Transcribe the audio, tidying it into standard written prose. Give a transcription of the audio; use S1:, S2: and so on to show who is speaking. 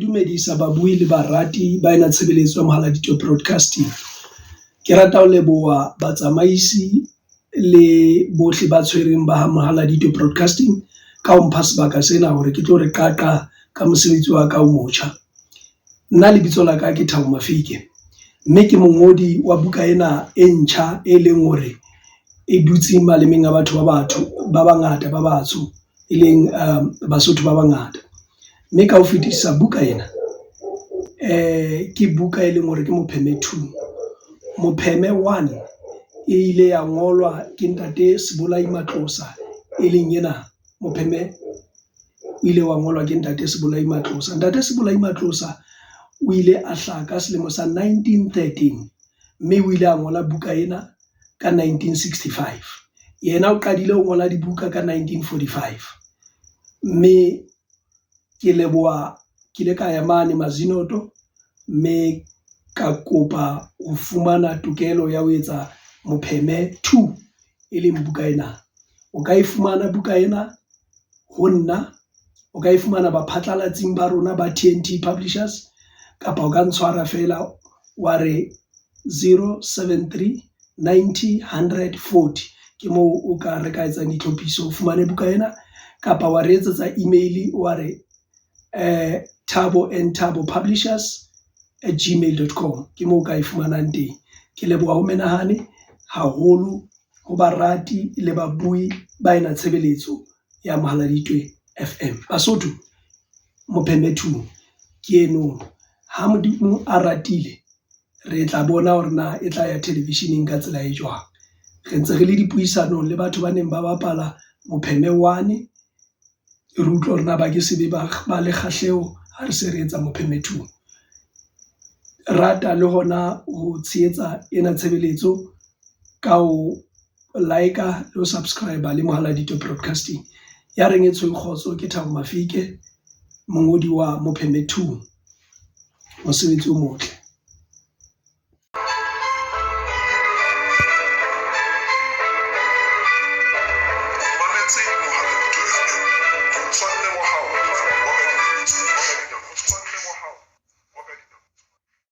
S1: dumedisa babui le barati ba ena tshebeletso ya Mohaladitwe broadcasting. Ke rata ho leboha batsamaisi le bohle ba tshwereng ba Mohaladitwe broadcasting ka ho mpha sebaka sena hore ke tlo re qaqa ka mosebetsi wa ka o motjha. Nna lebitso la ka ke Thabo Mafike, mme ke mongodi wa buka ena e ntjha e leng hore e dutse malemeng a batho ba bangata ba batsho e leng Basotho ba bangata. Mme ka ho fetisa buka ena ke buka e leng hore ke Mopheme II. Mopheme I e ile ya ngolwa ke ntate Sebolai Matlosa e leng ena. Mopheme o ile wa ngolwa ke ntate Sebolai Matlosa. Ntate Sebolai Matlosa o ile a hlaha ka selemo sa 1913, mme o ile a ngola buka ena ka 1965. Yena o qadile ho ngola dibuka ka 1945, mme ke leboha ke ile ka ya mane Mazinoto, mme ka kopa ho fumana tokelo ya ho etsa Mopheme II e leng buka ena. O ka e fumana buka ena ho nna, o ka e fumana baphatlalatsing ba rona ba TNT Publishers, kapa o ka ntshwara fela wa re 073 90 100 40 ke moo o ka re ka etsang ditlhophiso o fumane buka ena, kapa wa re etsetsa email wa re thabo@publishers@gmail.com ke moo o ka e fumanang teng. Ke leboha ho menahane haholo ho barati le babui ba ena tshebeletso ya Mohaladitwe FM. Basotho, Mopheme II ke eno. Ha Modimo a ratile, re tla bona hore na e tla ya televisioneng ka tsela e jwang. Re ntse re le dipuisanong le batho ba neng ba bapala Mopheme I, re utlwa hore na ba ke sebe ba le kgahleho ha re se re etsa Mopheme II. Rata le hona ho tshehetsa ena tshebeletso ka ho like le ho subscribe le Mohaladitwe broadcasting. Ya reng e tshweu kgotso ke Thabo Mafike, mongodi wa Mopheme II. Mosebetsi o motle.